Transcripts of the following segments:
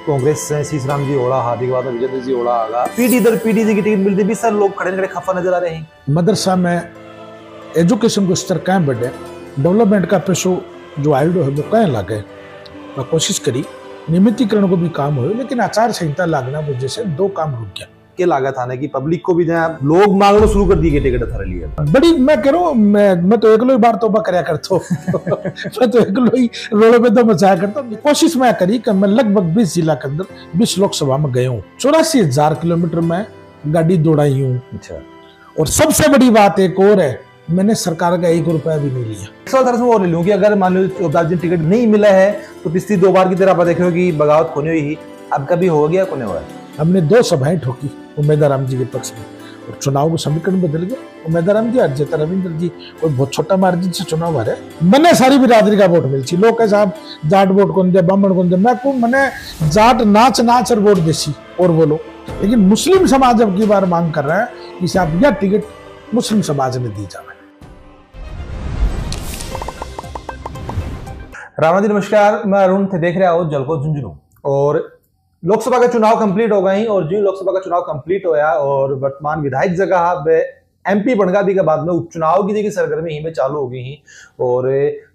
कांग्रेस से शीशराम जी ओड़ा हादी के बाद में विजेंद्र जी ओड़ा आगा पीडी दर पीडी जी की टिकट मिलती भी सर लोग खड़े खड़े खफा नजर आ रहे हैं। मदरसा में एजुकेशन को स्तर कहीं बढ़े, डेवलपमेंट का पैसो जो आयोडो है वो कहीं लगे। मैं कोशिश करी नियमितीकरण को भी काम हो, लेकिन आचार संहिता लागना वजह से दो काम रुक गया। के लागत आने की पब्लिक को भी जहाँ लोग मांगना शुरू कर दी टिकट थारे लिए बड़ी मैं कह रहा हूँ, मैं तो एकलो ही बार तोबा करया करता हूँ मैं तो एकलो ही रोड़े पे तो मचाया करता हूँ। कोशिश मैं करी कि मैं लगभग 20 जिला के अंदर 20 लोकसभा में गए हूँ, 84,000 किलोमीटर में गाड़ी दौड़ाई हूँ। अच्छा, और सबसे बड़ी बात एक और है, मैंने सरकार का 1 रुपया भी नहीं लिया। इस तरह से और ले लूँ कि अगर मान लो 14 दिन टिकट नहीं मिला है तो पिछली 2 बार की तरह आप देख रहे हो कि बगावत होने हुई ही, अब कभी हो गया कोने हुआ। हमने 2 सभाएं ठोकी उम्मीदवार राम जी के पक्ष में, और चुनाव को समीकरण बदल गया। उम्मीदवार राम जी अजय रविंद्र जी कोई बहुत छोटा मार्जिन से चुनाव हारे। मैंने सारी बिरादरी का वोट मिलती, लोग कहे साहब जाट वोट कौन दे, ब्राह्मण कौन दे। मैं को मैंने जाट नाच नाच और वोट देसी और बोलो, लेकिन मुस्लिम समाज अब की बार मांग कर रहा है कि साहब यह टिकट मुस्लिम समाज ने दी जाए। राणा जी नमस्कार, मैं अरुण थे, देख रहे हो जलको झुंझुनू। और लोकसभा का चुनाव कंप्लीट हो गई और जो लोकसभा का चुनाव कंप्लीट होया और वर्तमान विधायक जगह एमपी बनगा भी के बाद में उपचुनाव की सरगर्मी ही में चालू हो गई ही। और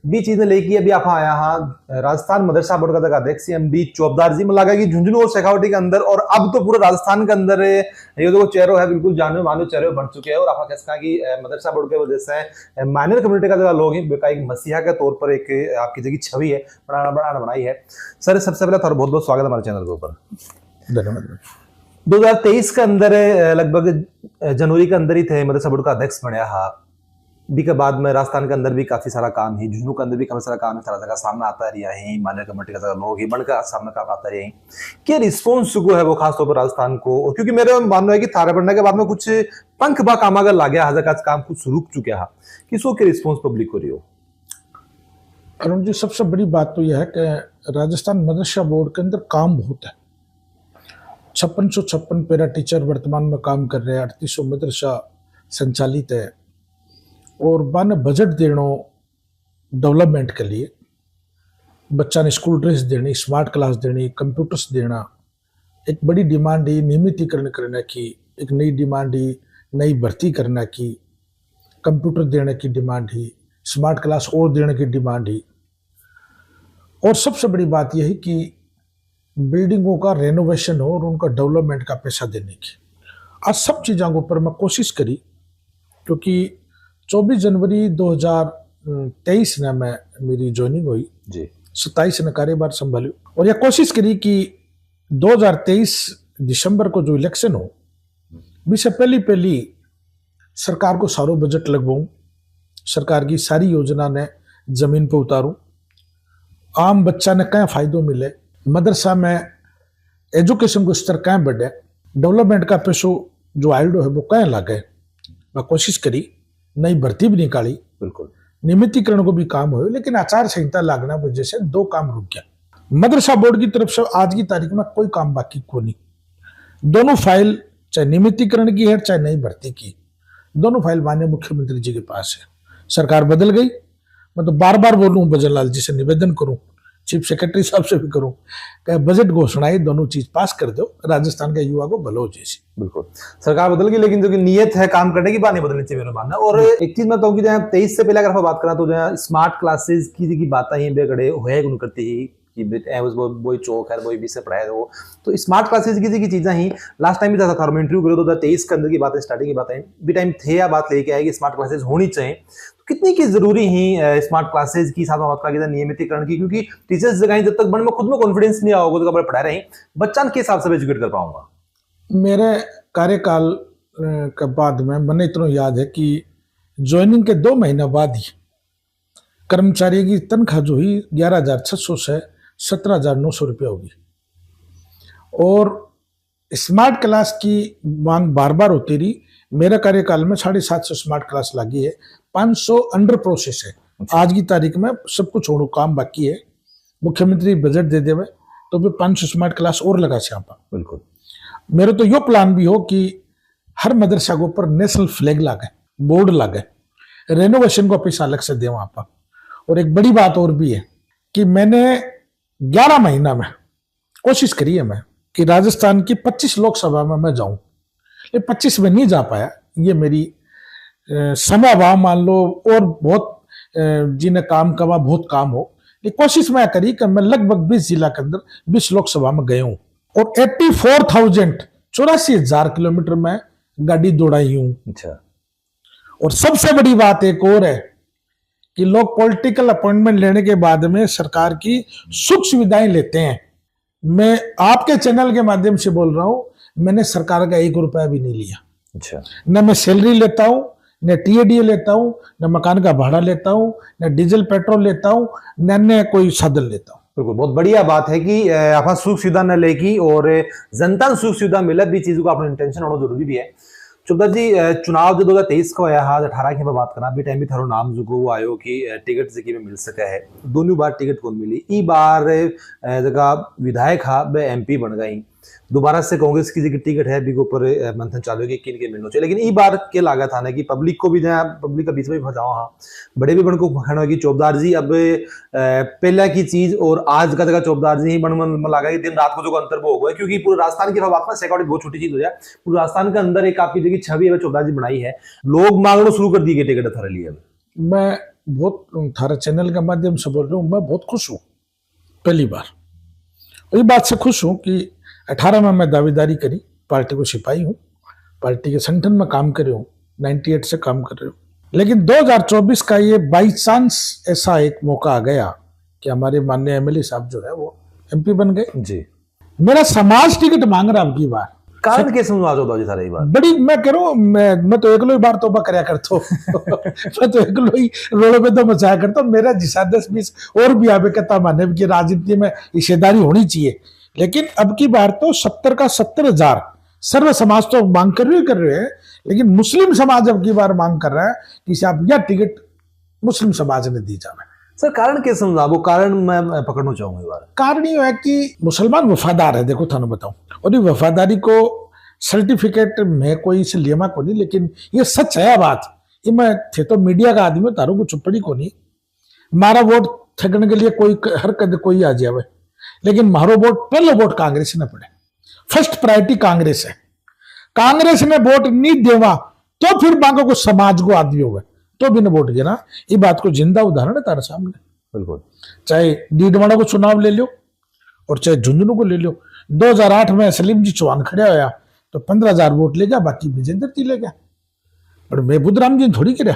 भी चीजें लेके अभी आप आया हाँ राजस्थान मदरसा बोर्ड का अध्यक्ष बी चौबदार जी में लगा कि झुंझुनू और शेखावटी के अंदर और अब तो पूरे राजस्थान के अंदर ये जो चेहरा है बिल्कुल जाने मानो चेहरे बन चुके हैं। और आप कह सकते हैं कि मदरसा बोर्ड के वजह से माइनर कम्युनिटी का जगह लोग एक मसीहा के तौर पर एक आपकी जगह छवि है बनाई है। सर सबसे पहले बहुत बहुत स्वागत है हमारे चैनल के ऊपर। धन्यवाद। 2023 के अंदर लगभग जनवरी के अंदर ही थे मदरसा बोर्ड का अध्यक्ष बनया हा। बी के बाद में राजस्थान के अंदर भी काफी सारा काम है, झुंझुनू के अंदर भी काफी सारा काम है, सारा जगह सामने आता रहा है, माइनर कमेटी का जगह लोग ही बनकर सामने काम आता रहे हैं। क्या रिस्पॉन्स को है वो खासतौर पर राजस्थान को, और क्योंकि मेरे मानना है कि थारे बनने के बाद में कुछ पंख बा काम अगर लागे हाजर का काम कुछ रुक चुके हैं, किसको के रिस्पॉन्स पब्लिक हो रही हो। अरुण जी सबसे बड़ी बात तो यह है कि राजस्थान मदरसा बोर्ड के अंदर काम बहुत है। 5656 पैरा टीचर वर्तमान में काम कर रहे हैं, 3800 मदरसा संचालित है, और बाने बजट देना डेवलपमेंट के लिए, बच्चा ने स्कूल ड्रेस देनी, स्मार्ट क्लास देनी, कंप्यूटर्स देना। एक बड़ी डिमांड है नियमितीकरण करने की, एक नई डिमांड है नई भर्ती करने की, कंप्यूटर देने की डिमांड है, स्मार्ट क्लास और देने की डिमांड है। और सबसे बड़ी बात यह है कि बिल्डिंगों का रेनोवेशन हो और उनका डेवलपमेंट का पैसा देने की। आज सब चीज़ों के ऊपर मैं कोशिश करी, क्योंकि 24 जनवरी 2023 में मैं मेरी ज्वाइनिंग हुई जी, 27 ने कार्यभार संभाली, और यह कोशिश करी कि 2023 दिसंबर को जो इलेक्शन हो से पहली सरकार को सारो बजट लगवाऊं, सरकार की सारी योजना ने जमीन पर उतारूं, आम बच्चा ने क्या फायदो मिले, मदरसा में एजुकेशन को स्तर कहीं बढ़े, डेवलपमेंट का पैसो जो आयोडो है वो कहीं लगे। मैं कोशिश करी, नई भर्ती भी निकाली, बिल्कुल नियमितीकरण को भी काम हो, लेकिन आचार संहिता लागना वजह से 2 काम रुक गया। मदरसा बोर्ड की तरफ से आज की तारीख में कोई काम बाकी को नहीं। दोनों फाइल चाहे नियमितीकरण की है चाहे नई भर्ती की, दोनों फाइल माननीय मुख्यमंत्री जी के पास है। सरकार बदल गई, मैं तो बार बार बोलूं, भजनलाल जी से निवेदन करूं, चीफ सेक्रेटरी साहब से भी करूं कि बजट घोषणाएं दोनों चीज पास कर दो, राजस्थान के युवा को भलो हो जैसी। बिल्कुल सरकार बदल गई, लेकिन जो कि नियत है काम करने की बात नहीं बदलनी चाहिए मेरा मानना। और एक चीज मैं कहूँ कि 23 से पहले अगर हम बात करें तो जो स्मार्ट क्लासेस की बात ही बेगड़े हुए करती ही कि वही चौक है वही भी से पढ़ाया वो, तो स्मार्ट क्लासेस की चीजें ही लास्ट टाइम भी था इंटरव्यू करो 2023 के अंदर की बात है, स्टार्टिंग की बात है भी टाइम थे या बात लेके आए कि स्मार्ट क्लासेस होनी चाहिए। तो कितनी की जरूरी ही स्मार्ट क्लासेस की साथ में बात करें नियमितीकरण की, क्योंकि टीचर्स जगह जब तक मन में खुद में कॉन्फिडेंस नहीं आओगे तो पढ़ा रहे बच्चा के हिसाब से एजुकेट कर पाऊंगा। मेरे कार्यकाल के बाद में मैंने इतना याद है कि ज्वाइनिंग के 2 महीने बाद ही कर्मचारी की तनख्वाह जो ही 11,600 से 17,900 रुपया होगी, और स्मार्ट क्लास की मांग बार बार होती रही। मेरे कार्यकाल में 750 स्मार्ट क्लास लगी है, 500 अंडर प्रोसेस है। आज की तारीख में सब कुछ छोड़ो काम बाकी है, मुख्यमंत्री बजट दे देवे तो भी 500 स्मार्ट क्लास और लगा से आप। बिल्कुल मेरे तो यो प्लान भी हो कि हर मदरसा के ऊपर नेशनल फ्लैग लागे, बोर्ड लागे, रेनोवेशन को पैसा अलग से दे वहां पर। और एक बड़ी बात और भी है कि मैंने 11 महीना में कोशिश करी है मैं कि राजस्थान की 25 लोकसभा में मैं जाऊं, ये 25 में नहीं जा पाया, ये मेरी समय अभाव मान लो, और बहुत जिन्हें काम कमा बहुत काम हो, ये कोशिश मैं करी कि मैं लगभग 20 जिला के अंदर 20 लोकसभा में गए हूं और 84,000 किलोमीटर में गाड़ी दौड़ाई हूं। अच्छा। और सबसे बड़ी बात एक और है कि लोग पॉलिटिकल अपॉइंटमेंट लेने के बाद में सरकार की सुख सुविधाएं लेते हैं। मैं आपके चैनल के माध्यम से बोल रहा हूं, मैंने सरकार का 1 रुपया भी नहीं लिया। अच्छा। न मैं सैलरी लेता हूं, न टीएडीए लेता हूं, न मकान का भाड़ा लेता हूं, न डीजल पेट्रोल लेता हूं, न कोई साधन लेता हूं। बिल्कुल, बहुत बढ़िया बात है कि आप सुख सुविधा न लेगी और जनता सुख सुविधा मिलत भी चीज को अपना इंटेंशन होना जरूरी भी है। चुबदार जी, चुनाव जो 2023 का होया हाथ 18 की बात करना भी टाइम भी थारो नाम जो वो आयो कि टिकट से में मिल सका है, दोनों बार टिकट कौन मिली, ई बार जगह विधायक हा बे एमपी बन गई, दोबारा से कांग्रेस की जो टिकट है भी ऊपर मंथन चालू है किन के मिलना चाहिए, लेकिन ई बार के लागत था ना कि पब्लिक को भी जहाँ पब्लिक का बीच में फंसाओ, हाँ बड़े भी बन को कहना कि चौबदार जी अब पहला की चीज और आज का जगह चौबदार जी ही बन लगा कि दिन रात को जो अंतर वो होगा, क्योंकि पूरे राजस्थान की बात में सेकॉर्ड बहुत छोटी चीज हो जाए, पूरे राजस्थान के अंदर एक आपकी जगह छवि है चौबदार जी बनाई है, लोग मांगना शुरू कर दी टिकट थारे लिए। मैं बहुत थारा चैनल के माध्यम से बोल रहा हूँ, मैं बहुत खुश हूँ, पहली बार ये बात से खुश हूँ कि 18 में मैं दावेदारी करी, पार्टी को सिपाही हूँ, पार्टी के संगठन में काम कर रहा हूँ, 98 से काम कर रहा हूँ, लेकिन 2024 का ये बाई चांस ऐसा एक मौका आ गया कि हमारे माननीय एमएलए साहब जो है वो एमपी बन गए जी। मेरा समाज टिकट मांग रहा अब की बार, कारण कैसे होता जी सारा बात बड़ी मैं कह रहा हूँ, मैं तो एकलो ही बार तोबा करया करता हूँ मैं तो एकलो ही रोड़ों पे तो मचाया करता हूँ, मेरा जिसा 10-20 और भी आवे कहता माने कि राजनीति में हिस्सेदारी होनी चाहिए, लेकिन अब की बार तो 70 का 70,000 सर्व समाज तो मांग कर रहे हैं, लेकिन मुस्लिम समाज अब की बार मांग कर रहा है कि आप यह टिकट मुस्लिम समाज ने दी जाए। सर कारण क्या समझा, वो कारण मैं पकड़ना चाहूंगा बार। कारण ये है कि मुसलमान वफादार है, देखो थानू बताऊं, और ये वफादारी को सर्टिफिकेट में कोई इसे लिया को नहीं, लेकिन ये सच है बात, ये मैं थे तो मीडिया का आदमी तारू को चुप्पड़ी को नहीं, मारा वोट ठगने के लिए कोई हर कद कोई आ जाए, लेकिन मारो वोट पहले वोट कांग्रेस ने पड़े, फर्स्ट प्रायोरिटी कांग्रेस है, कांग्रेस ने वोट नहीं देवा तो फिर बाकी को समाज को आदमी होगा तो भी ने वोट देना, ये बात को जिंदा उदाहरण है तारे सामने। बिल्कुल, चाहे डीडवाड़ा को चुनाव ले लो और चाहे झुंझुनू को ले लो, 2008 में सलीम जी चौहान खड़े होया तो 15,000 वोट ले गया, बाकी विजेंद्र जी ले गया, और महबूद राम जी थोड़ी करे।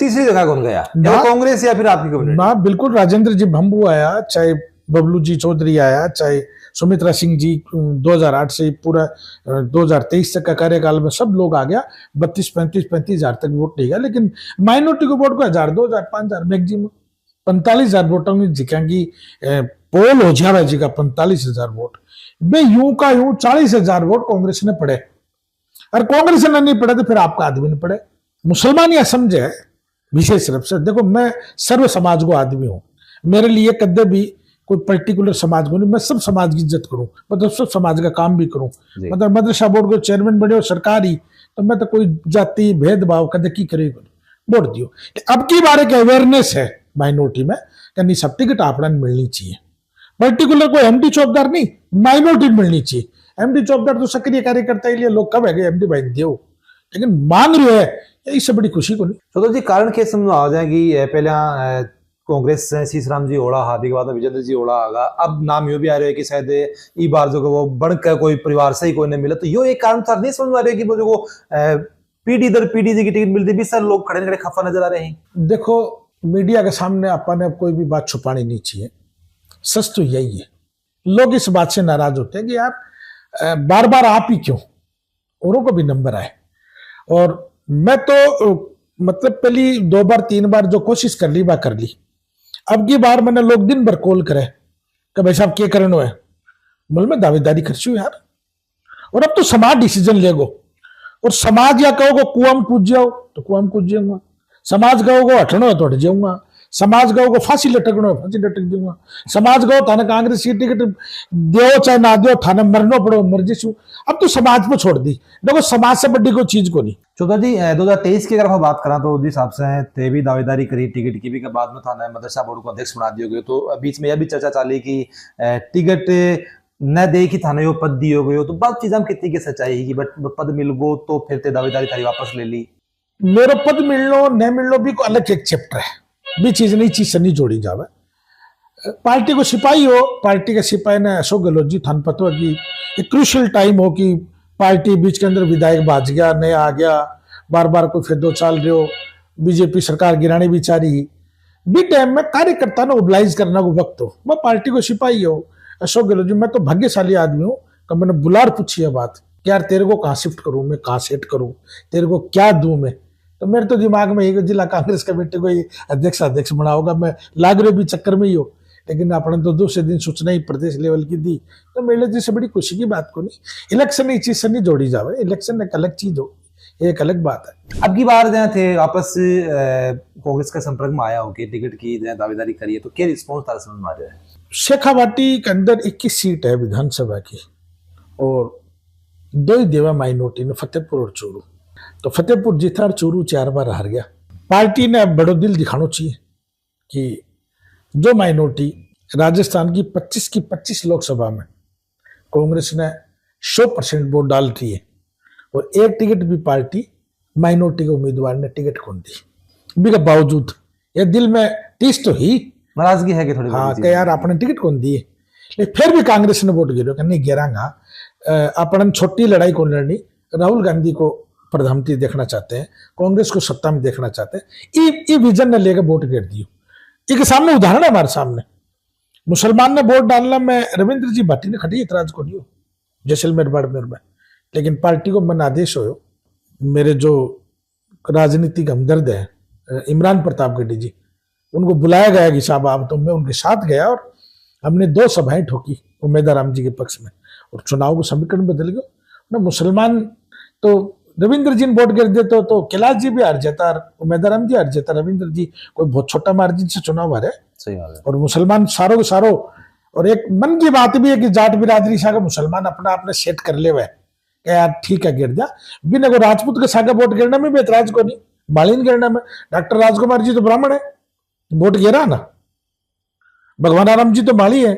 तीसरी जगह कौन गया, कांग्रेस या फिर आपकी कम्युनिटी? ना बिल्कुल, राजेंद्र जी भंबू आया, चाहे बबलू जी चौधरी आया, चाहे सुमित्रा सिंह जी 2008 से पूरा 2023 तक का कार्यकाल में सब लोग आ गया, 32-35 हजार तक वोट ले गया, लेकिन माइनॉरिटी को वोट को 1,000 2,000 5,000 मैक्सिमम 45,000 वोटों में जिकांगी पोल हो जाए जी का 45,000 वोट, बे यूं का यूं 40,000 वोट कांग्रेस ने पड़े, और कांग्रेस ने नहीं पड़े तो फिर आपका आदमी ने पड़े। मुसलमान यह समझे विशेष रूप से, देखो मैं सर्व समाज को आदमी हूं, मेरे लिए कदे भी कोई पर्टिकुलर समाज को नहीं, मैं सब समाज की इज्जत करूं, मतलब सब समाज का काम भी करूं, मतलब मदरसा बोर्ड को चेयरमैन बने हो सरकारी, तो मैं तो कोई जाति भेदभाव कदे की करे वोट दियो। अब की बार एक अवेयरनेस है माइनॉरिटी में कि नहीं सब टिकट आपड़ा मिलनी चाहिए, पर्टिकुलर कोई एमडी चौकीदार नहीं, माइनॉरिटी मिलनी चाहिए। एमडी चौकीदार तो सक्रिय कार्यकर्ता लिए लोग कब है एमडी भाई दो, लेकिन मांग रहे है, इससे बड़ी खुशी को नहीं। तो जी कारण के समझ आ जाए कि पहले कांग्रेस से सीसराम जी ओढ़ा हाथी के बाद में विजेंद्र जी ओढ़ा आगा, अब नाम यो भी आ रहे हैं कि शायद ई बार जो वो बढ़कर कोई परिवार से ही कोई नहीं मिला, तो यो एक कारण था नहीं समझ आ रहे कि वो जो पीढ़ी दर पीढ़ी जी की टिकट मिलती भी सर लोग खड़े खड़े खफा नजर आ रहे हैं। देखो मीडिया के सामने अपन अब कोई भी बात छुपानी नहीं चाहिए, सच तो यही है, लोग इस बात से नाराज होते हैं कि यार बार बार आप ही क्यों, औरों को भी नंबर आए, और मैं तो मतलब पहली 2 बार 3 बार जो कोशिश कर ली वह कर ली, अब की बार मैंने लोग दिन भर कॉल करे कि भाई साहब क्या करना है, बोल मैं दावेदारी कर चु यार, और अब तो समाज डिसीजन लेगो, और समाज या कहोगे कुआं में कूद जाओ तो कुआं में कूद जाऊंगा, समाज कहोगे हटना हो तो हट जाऊंगा, समाज गौ को फांसी लटकनो फांसी लटक दूंगा। समाज गौ थाने कांग्रेस की टिकट दो चाहे ना दो, थाने मरनो पड़ो मर जैसू। अब तो समाज पे छोड़ दी, देखो समाज से बड़ी कोई चीज को नहीं। चौधरी जी 2023 की अगर हम बात करें तो जिस हिसाब से ते भी दावेदारी करी टिकट की भी के बाद में थाना मदरसा बोर्ड को अध्यक्ष बना दिया गया, तो बीच में यह भी चर्चा चली कि टिकट न दे कि थाने यो पद दियो गयो, तो बात चीज हम कितनी की सच्चाई है कि बट पद मिल गो तो फिर ते दावेदारी थारी वापस ले ली। मेरे पद मिलनो न मिलनो भी अलग एक चैप्टर है, भी चीज नहीं चीज से नहीं जोड़ी जावे। पार्टी को सिपाही हो, पार्टी के सिपाही ने अशोक गहलोत जी थान पतो की एक क्रूशियल टाइम हो कि पार्टी बीच के अंदर विधायक भाज गया, नया आ गया, बार बार कोई फिर दो चाल रहे हो, बीजेपी सरकार गिरानी बिचारी भी टाइम में कार्यकर्ता ने मोबिलाइज करना को वक्त हो। मैं पार्टी को सिपाही हो अशोक गहलोत जी, मैं तो भाग्यशाली आदमी हूँ कि मैंने बुलार पूछी है बात कि यार तेरे को कहाँ शिफ्ट करूँ मैं, कहाँ सेट करूँ, तेरे को क्या दूं मैं। तो मेरे तो दिमाग में ही जिला कांग्रेस कमेटी को अध्यक्ष बनाओगा, मैं लाग रहे भी चक्कर में ही हो, लेकिन आपने तो दूसरे दिन सूचना ही प्रदेश लेवल की दी, तो मेरे लिए से बड़ी खुशी की बात को नहीं। इलेक्शन एक चीज से नहीं जोड़ी जावे, इलेक्शन एक अलग चीज हो, एक अलग बात है। अब की बार जहाँ थे वापस कांग्रेस के संपर्क में आया हो कि टिकट की दावेदारी करिए, तो क्या रिस्पॉन्स था समझ में आ रहा है? शेखावाटी के अंदर 21 सीट है विधानसभा की, और दो ही देवा माइनॉरिटी ने, फतेहपुर और चूरू। तो फतेहपुर जीता और चूरू 4 बार हार गया। पार्टी ने बड़ो दिल दिखाना चाहिए कि जो माइनॉरिटी राजस्थान की 25 लोकसभा में कांग्रेस ने 100% वोट डाल रही है, और एक टिकट भी पार्टी माइनॉरिटी के उम्मीदवार ने टिकट कौन दी, भी के बावजूद ये दिल में टीस तो ही नाराजगी है कि थोड़ी? हाँ कि यार आपने टिकट कौन दी है, लेकिन फिर भी कांग्रेस ने वोट गिरो नहीं गिरांगा। अपन छोटी लड़ाई कौन लड़नी, राहुल गांधी को प्रधानमंत्री देखना चाहते हैं, कांग्रेस को सत्ता में देखना चाहते हैं, ये विजन ने लेकर वोट गिर दियो। एक सामने उदाहरण है हमारे सामने, मुसलमान ने वोट डालना में रविंद्र जी भाटी ने खड़ी इतराज को नहीं हो जैसलमेर बाड़मेर में, लेकिन पार्टी को मन आदेश हो, मेरे जो राजनीतिक हमदर्द है इमरान प्रताप गढ़ी जी, उनको बुलाया गया कि साहब आप, तो मैं उनके साथ गया और हमने 2 सभाएं ठोकी उमेदा राम जी के पक्ष में, और चुनाव को समीकरण बदल गया ना। मुसलमान तो रविंद्र जी ने वोट गिर दे तो कैलाश जी भी हार जाता, उमेदा राम जी हार जाता, रविंद्र जी कोई बहुत छोटा मार्जिन से चुनाव हारे। सही बात है। और मुसलमान सारों के सारों, और एक मन की बात भी है कि जाट बिरादरी सागा मुसलमान अपना आपने सेट कर ले हुए यार ठीक है गिर जा, बिना को राजपूत के सागा वोट गिरना में भी एतराज को नहीं, मालिन गिरना में। डॉक्टर राजकुमार जी तो ब्राह्मण है, वोट गिरा ना, भगवान आराम जी तो माली है,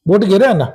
वोट गिरा ना,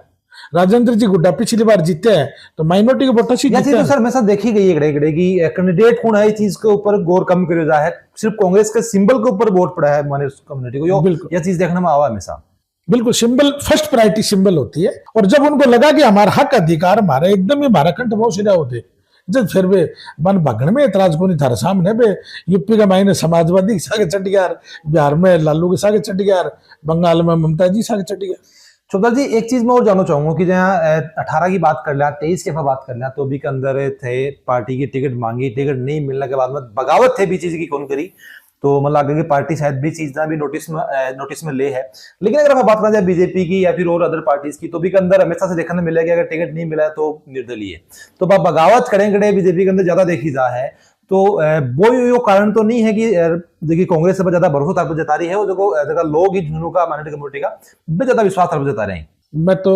राजेंद्र जी गुड्डा पिछली बार जीते हैं तो माइनॉरिटी के वोटर जीते हैं। तो सर हमेशा देखी गई है कि कैंडिडेट कौन है, इस चीज के ऊपर गौर कम करो जा है, सिर्फ कांग्रेस के सिंबल के ऊपर वोट पड़ा है माने कम्युनिटी को, यह चीज देखने में आवा हमेशा। बिल्कुल, सिंबल फर्स्ट प्रायोरिटी सिंबल होती है, और जब उनको लगा कि हमारा हक अधिकार हमारा एकदम ही हमारा कंठ बहुत सीधा होते, जब फिर वे बन भागण में एतराज को नहीं था सामने बे। यूपी का मायने समाजवादी के सागे चट गया, बिहार में लालू के सागे चट गया, बंगाल में ममता जी सागे चट गया। चौधरी जी एक चीज मैं और जानना चाहूंगा कि जहाँ 18 की बात कर लिया, 23 की बात कर लिया, तो भी के अंदर थे पार्टी की टिकट मांगी, टिकट नहीं मिलने के बाद में बगावत थे भी चीज की कौन करी, तो मतलब लगा कि पार्टी शायद भी चीज भी नोटिस में ले है। लेकिन अगर हम बात करें जाए बीजेपी की या फिर और अदर पार्टीज की, तो भी के अंदर हमेशा से देखने मिलेगा कि अगर टिकट नहीं मिला है तो निर्दलीय, तो बगावत करेंगे बीजेपी के अंदर ज्यादा देखी जा है, तो वो यो कारण तो नहीं है कि देखिए कांग्रेस से ज्यादा भरोसा जता रही है, वो देखो लोग ही झुंझुनू का माइनॉरिटी कम्युनिटी का ज्यादा विश्वास जता रहे हैं। मैं तो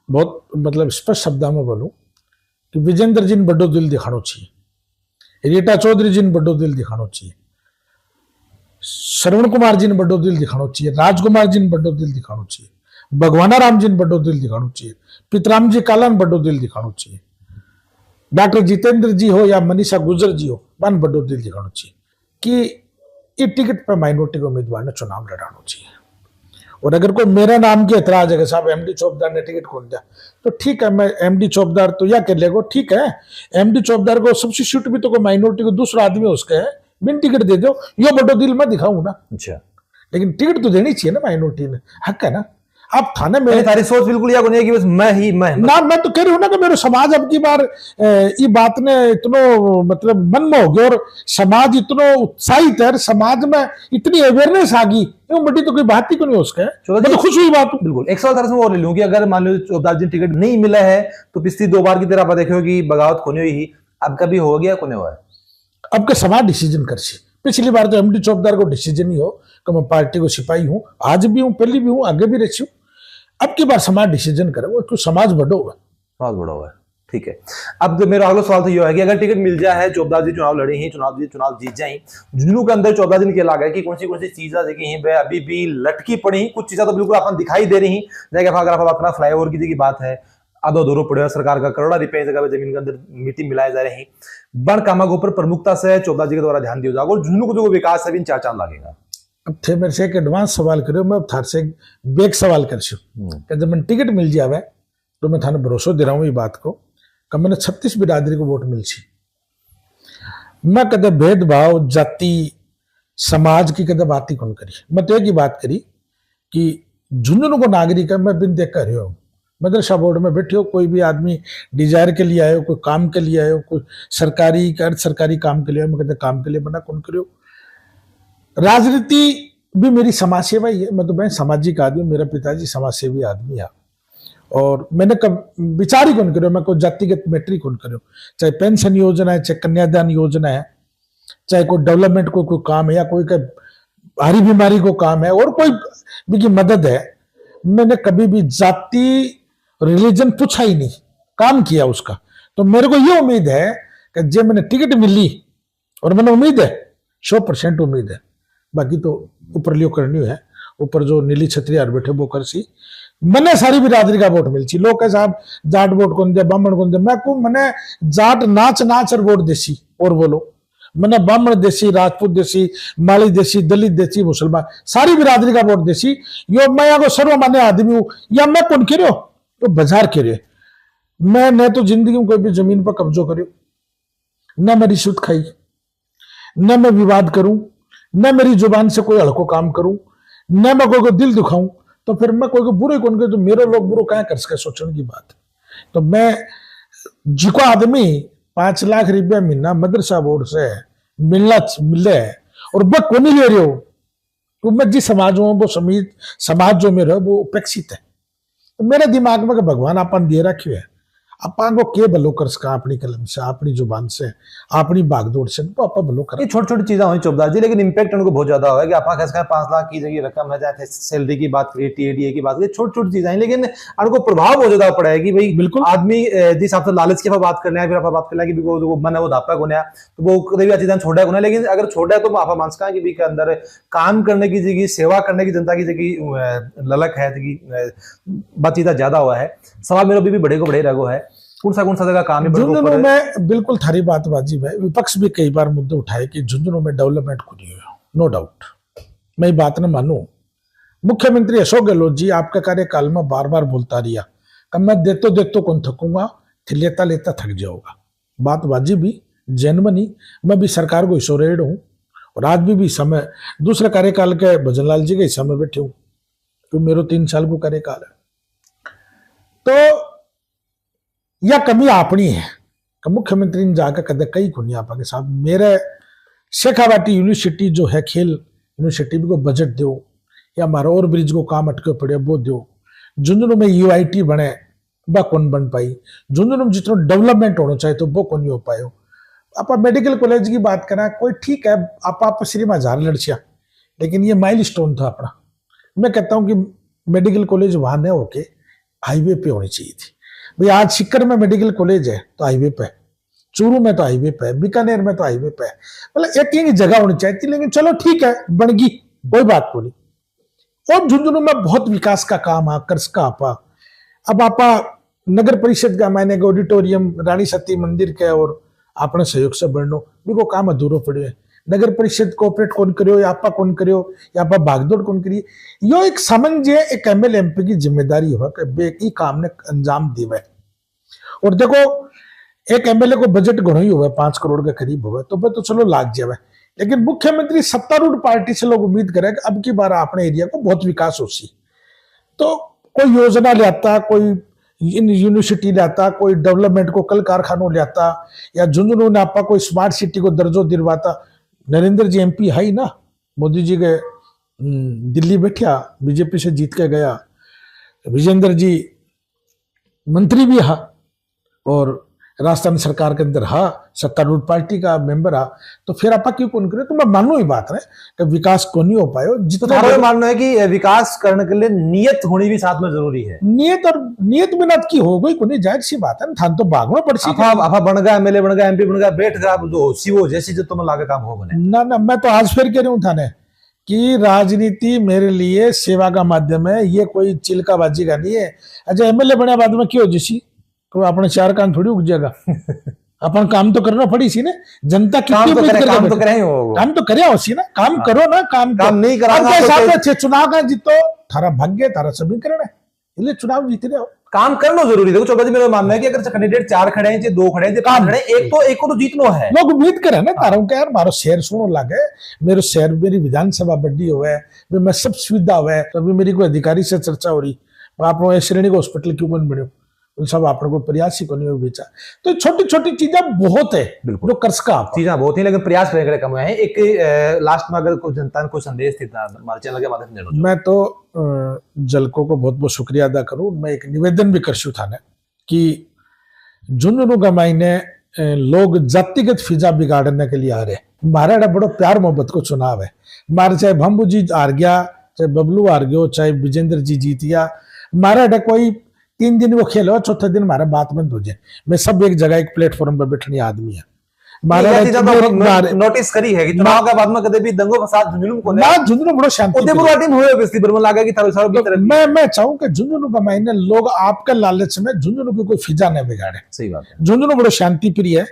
बहुत मतलब स्पष्ट शब्दों में बोलूं कि विजेंद्र जी ने बड़ो दिल दिखाना चाहिए, रीटा चौधरी जी ने बड़ो दिल दिखाना चाहिए, श्रवण कुमार जी ने बड़ो दिल दिखाना चाहिए, राजकुमार जी ने बड़ो दिल दिखाना चाहिए, भगवाना राम जी ने बड़ो दिल दिखाना चाहिए, पितराम जी काला ने बड़ो दिल दिखाना चाहिए, डॉक्टर जितेंद्र जी हो या मनीषा गुजर जी हो, वन बड़ो दिल दिखाना चाहिए कि ये टिकट पर माइनॉरिटी के उम्मीदवार ने चुनाव लड़ाना चाहिए। और अगर कोई मेरा नाम की एतराज है कि साहब एमडी चौबदार ने टिकट कौन दिया, तो ठीक है, मैं एमडी चौबदार तो या कर लेगा, ठीक है, एमडी चौबदार को सब्सिट्यूट भी तो कोई माइनॉरिटी को दूसरा आदमी उसका है, बिन टिकट दे दो, ये बड़ो दिल मैं दिखाऊं ना। अच्छा, लेकिन टिकट तो देनी चाहिए ना माइनॉरिटी ने, हक है ना। आप थाने में तारी सोच बिल्कुल या नहीं कि बस मैं ना, मैं तो कह रही हूँ ना कि मेरे समाज अब की बार ये बात ने इतनो मतलब मन में हो गया, और समाज इतनो उत्साहित है, समाज में इतनी अवेयरनेस आ गई, बड़ी तो कोई बात ही को नहीं उसका, तो खुश हुई बात। बिल्कुल एक सवाल में और ले लूं कि अगर मान लो चौबदार जी टिकट नहीं मिला है, तो पिछली 2 बार की तरह आप देखो कि बगावत कोने हुई ही, अब कभी हो गया कोने हुआ है, अब के समाज डिसीजन कर सी, पिछली बार तो एमडी चौकीदार को डिसीजन ही हो कि मैं पार्टी को सिपाही हूं, आज भी हूं, पहले भी हूं, आगे भी रही हूं। अब की बार समाज डिसीजन करे, वो क्यों समाज बड़ा होगा, बहुत बड़ा हुआ है। ठीक है, अब जो मेरा अगला सवाल तो ये है कि अगर टिकट मिल जाए है, चौबदा जी चुनाव लड़े ही, चुनाव जीत जाए, झुंझुनू के अंदर चौबदा दिन के लाग है कि कौन सी चीजें देखी हैं अभी भी लटकी पड़ी, कुछ चीजें तो बिल्कुल अपन दिखाई दे रही, जैसे अगर आप बात करना फ्लाईओवर की बात है, आधो अधूरो पड़े सरकार का करोड़ा रुपए जगह जमीन के अंदर मिट्टी मिलाए जा रहे हैं, बन कामा के ऊपर प्रमुखता से चौबदा जी के द्वारा ध्यान दिया जाएगा और झुंझुनू को जो विकास है चार चांद लगेगा। अब थे मेरे से एक एडवांस सवाल करो, मैं थार से एक बेग सवाल कर कि जब मैं टिकट मिल जावे तो मैं थाने भरोसा दे रहा हूँ ये बात को कि मैंने 36 बिरादरी को वोट मिल सी। मैं कदे भेदभाव जाति समाज की कदे बात ही कौन करी, मैं तो एक ही बात करी कि झुंझुनू को नागरिक है, मैं बिन देख कर रही हूँ, मदरसा बोर्ड में बैठे हो, कोई भी आदमी डिजायर के लिए आयो, कोई काम के लिए आयो, कोई सरकारी अर्ध सरकारी काम के लिए आयो, मैं कहते काम के लिए बना कौन करो। राजनीति भी मेरी समाज सेवा ही है, मैं तो मैं सामाजिक आदमी, मेरा पिताजी समाज सेवी आदमी है और मैंने कब विचार ही कौन करो, मैं कोई जातिगत मैट्री कौन करो, चाहे पेंशन योजना है, चाहे कन्यादान योजना है, चाहे कोई डेवलपमेंट को कोई काम है या कोई हरी बीमारी को काम है और कोई भी की मदद है, मैंने कभी भी जाति रिलीजन पूछा ही नहीं, काम किया उसका। तो मेरे को ये उम्मीद है कि जब मैंने टिकट मिली और मैंने उम्मीद है 100% उम्मीद है, बाकी तो ऊपर लियो करनी है, ऊपर जो नीली छतरी यार बैठे वो कर सी, मैंने सारी बिरादरी का वोट मिल सी। लोग कहे साहब जाट वोट कौन दे, ब्राह्मण कौन दे, मैं को मैंने जाट नाच नाच और वोट देसी और बोलो, मैंने ब्राह्मण देसी, राजपूत देसी, माली देसी, दलित देसी, मुसलमान सारी बिरादरी का वोट देसी। यो मैं यहाँ को सर्वमान्य आदमी हूं या मैं कौन कह रहे हो तो बाजार कह रहे, मैं न तो जिंदगी में कोई भी जमीन पर कब्जो करो, न मैं रिश्वत खाई, न मैं विवाद करूं, न मेरी जुबान से कोई हड़को काम करूं, न मैं कोई को दिल दुखाऊं, तो फिर मैं कोई को बुरे कौन के, तो मेरे लोग बुरो कहाँ कर सके, सोचने की बात। तो मैं जिको आदमी 5 लाख रुपया महीना मदरसा बोर्ड से मिले और वह कौन ले रहे हो, तो मैं जिस समाज में वो समाज जो मेरा वो उपेक्षित है। तो मेरे दिमाग में भगवान अपन दे रखे है, अपन को के भलो कर सका अपनी कलम से, अपनी जुबान से, अपनी भागदौड़ से, तो आप भलो कर। ये छोटी छोटी चीजें हुई चौबदा जी, लेकिन इम्पैक्ट उनको बहुत ज्यादा हुआ कि आप 5 लाख की जगह रकम है, चाहे सैलरी की बात करिए, टीएडीए की बात करिए, छोटी छोटी चीजें हैं, लेकिन उनको प्रभाव बहुत ज्यादा पड़ा है कि भाई बिल्कुल आदमी जिस हिसाब से लालच की बात करना है, फिर आप बात करना है कि वो मन है वो धापा गुना तो वो कभी भी चीजें छोड़ा गुना, लेकिन अगर छोड़ा तो आप मान सका कि के अंदर काम करने की जगह, सेवा करने की, जनता की जगह ललक है, बातचीत ज्यादा हुआ है। सवाल मेरे भी बड़े को बड़े रगो है, कौन सा जगह काम है झुंझुनू में बिल्कुल थारी बात वाजिब है। विपक्ष भी कई बार मुद्दे उठाए कि झुंझुनू में डेवलपमेंट को नहीं हुआ, नो डाउट, मैं बात न मानू। मुख्यमंत्री अशोक गहलोत जी आपके कार्यकाल में बार बार बोलता रहा कि मैं देतो कौन थकूंगा, लेता लेता थक जाऊंगा। बात वाजिब भी, जेन्युइन, मैं भी सरकार को हिस्सोरेड हूँ और आज भी समय दूसरे कार्यकाल के भजनलाल जी के हिस्सा में बैठे हूँ, तो मेरे 3 साल को कार्यकाल है। तो या कमी अपनी है कि मुख्यमंत्री ने जाकर कदे कई को नहीं आपा के साथ मेरे शेखावाटी यूनिवर्सिटी जो है खेल यूनिवर्सिटी को बजट दो, या हमारा और ब्रिज को काम अटके पड़े वो दो। झुंझुनू में यूआईटी बने वह कौन बन पाई, झुंझुनू में जितना डेवलपमेंट होना चाहिए तो वो कौन नहीं हो पायो। आप मेडिकल कॉलेज की बात करें, कोई ठीक है आप श्री में 1000 लड़कियां, लेकिन ये माइलस्टोन था अपना। मैं कहता हूं कि मेडिकल कॉलेज वहां न होके हाईवे पे होनी चाहिए थी। भाई आज सिक्कर में मेडिकल कॉलेज है तो हाईवे पे, चूरू में तो हाईवे पे, बीकानेर में तो हाईवे पे, मतलब एक ही जगह होनी चाहिए थी, लेकिन चलो ठीक है बन गई, कोई बात को नहीं। और झुंझुनू में बहुत विकास का काम है, कर्ज का आपा। अब आपा नगर परिषद का मैंने ऑडिटोरियम रानी सती मंदिर के और अपने सहयोग से बढ़नो भी को काम अधूरो पड़े है। नगर परिषद कोऑपरेट कौन करियो या आपा कौन करियो या आपा भागदौड़ कौन करिए, यो एक समझे एक एमएलए एमपी की जिम्मेदारी हो कि काम ने अंजाम देवे। और देखो एक एमएलए को बजट घणो ही हुआ 5 करोड़ के करीब हुआ तो चलो लाग जावे, लेकिन मुख्यमंत्री सत्तारूढ़ पार्टी से लोग उम्मीद करें कि अब की बार अपने एरिया को बहुत विकास हो सी, तो कोई योजना लाता, कोई यूनिवर्सिटी लाता, कोई डेवलपमेंट को कल कारखानों लाता, या झुंझुनू ने आपा कोई स्मार्ट सिटी को दर्जो दिलवाता। नरेंद्र जी एमपी है ही ना, मोदी जी के दिल्ली बैठा, बीजेपी से जीत के गया, विजेंद्र जी मंत्री भी है और राजस्थान सरकार के अंदर हा, सत्तारूढ़ पार्टी का मेंबर हा, तो फिर आप क्यों कौन करे? तो मैं मानू ही बात है कि विकास को नहीं हो पायो तो जितना थारा मानना है कि विकास करने के लिए नियत होनी भी साथ में जरूरी है। नियत, और नियत बिना की हो गई कोई जाहिर सी बात है ना, थान तो भागना पड़सी आपा बन गया, एमएलए बन गया, एमपी बन गया, बैठ गया, जो सीओ जैसी जो तुम लागे काम हो बने ना ना। मैं तो आज फिर कह रही हूँ थाने कि राजनीति मेरे लिए सेवा का माध्यम है, ये कोई चिल्काबाजी का नहीं है। अच्छा एमएलए बने बाद में क्यों जिसी तो अपने चार कान थोड़ी उग जाएगा अपन काम तो करना पड़ी सी ना, जनता की काम तो करे, काम तो करे काम तो करे होसी ना, काम करो ना, काम नहीं करा तो चुनाव का जीतो थारा भाग्य थारा सभी करना है, इसलिए चुनाव जीत रहे हो, काम करना जरूरी है। देखो चौबा जी मेरा मानना है कि अगर कैंडिडेट 4 खड़े हैं, 2 खड़े हैं, 5 खड़े हैं, एक को तो जीतना है। लोग उम्मीद करे ना तारों के यार मारो शहर सुनो लागे, मेरे शहर मेरी विधानसभा बड़ी हुए, मैं सब सुविधा हुए, अभी मेरी कोई अधिकारी से चर्चा हो रही, आप श्रेणी को हॉस्पिटल क्यों बन बने, सब आपने को प्रयास ही को नहीं बेचा। तो छोटी छोटी चीजें बहुत है जो कर सका चीजें बहुत ही, लेकिन प्रयास करने कम हुए हैं। एक लास्ट में अगर कोई जनता को संदेश थी हमारे चैनल के माध्यम से, मैं तो जलको को बहुत बहुत शुक्रिया अदा करूं। मैं एक निवेदन भी करशु था ने कि झुंझुनू का मायने लोग जातिगत फिजा बिगाड़ने के लिए आ रहे, हमारा बड़ो प्यार मोहब्बत को चुनाव है, हमारे चाहे भंबू जी हार गया, चाहे बबलू हार गयो, चाहे विजेंद्र जी जीत गया, हमारा कोई 3 दिन वो खेलो, चौथे दिन हमारा बात बंद हो जाए। मैं सब एक जगह एक प्लेटफॉर्म पर बैठने आदमी है। नोटिस करी है कि चुनाव के बाद में कभी भी दंगों फसाद झुंझुनू को ना, झुंझुनू बड़ो शांति उदयपुर वाली में हुए बिस्ती बर्मा लगा कि थारो की तरफ मैं चाहूं कि झुंझुनू का मायने लोग आपके लालच में झुंझुनू की कोई फिजा न बिगाड़े। सही बात है, झुंझुनू बड़ो शांति प्रिय है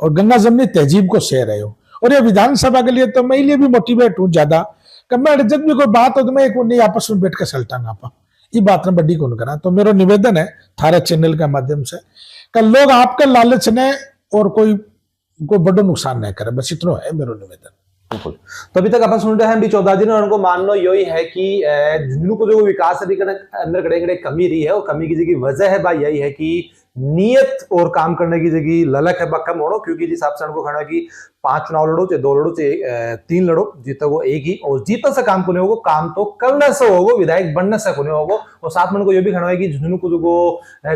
और गंगा जमनी तहजीब को शहर है। और ये विधानसभा के लिए तो मैं लिए भी मोटिवेट हूँ ज्यादा कि मैं जब भी कोई बात हो तो मैं एक नहीं आपस में बैठ के सलटांगा आपा, ये बात ने बड़ी कौन करा। तो मेरा निवेदन है थारे चैनल के माध्यम से कि लोग आपके लालच ने और कोई बड़ा नुकसान नहीं करे, बस इतना है मेरा निवेदन। बिल्कुल। तो अभी तक अपन सुन रहे हैं भी चौधरी जी ने, उनको मानना यही है कि झुंझुनू को जो विकास अभी अंदर कड़े कड़े कमी रही है, वो कमी की जगह वजह है भाई यही है कि नियत और काम करने की जगह ललक है कम होड़ो, क्योंकि जिस हिसाब से उनको खड़ा कि 5 चुनाव लड़ो, चाहे 2 लड़ो, चाहे 3 लड़ो, जीतो वो एक ही, और जीतने से काम को नहीं होगा, काम तो करने से होगा, विधायक बनने से को नहीं होगा। और साथ में उनको ये भी खड़ा है कि झुंझुनू को जो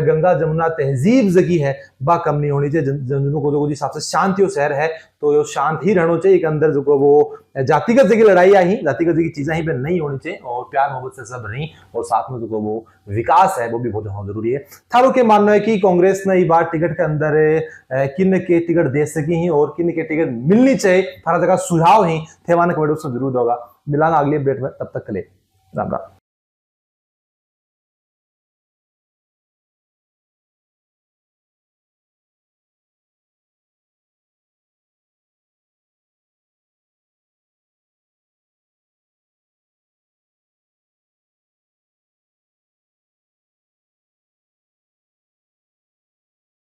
गंगा जमुना तहजीब जगी है बा कम नहीं होनी चाहिए। झुंझुनू को जो जिस हिसाब से शांति शहर है तो ये शांत ही रहना चाहिए, एक अंदर जो वो जातिगत जगह लड़ाई ही, जातिगत जगह चीजें ही पे नहीं होनी चाहिए, और प्यार मोहब्बत से सब नहीं, और साथ में जो वो विकास है वो भी बहुत जरूरी है। थारो के मानना है कि कांग्रेस ने बार टिकट के अंदर किन के टिकट दे सकी ही और किन के टिकट मिलनी चाहिए, थारा जगह सुझाव ही थे, जरूर होगा। मिलाना अगली अपडेट में, तब तक के लिए राम राम।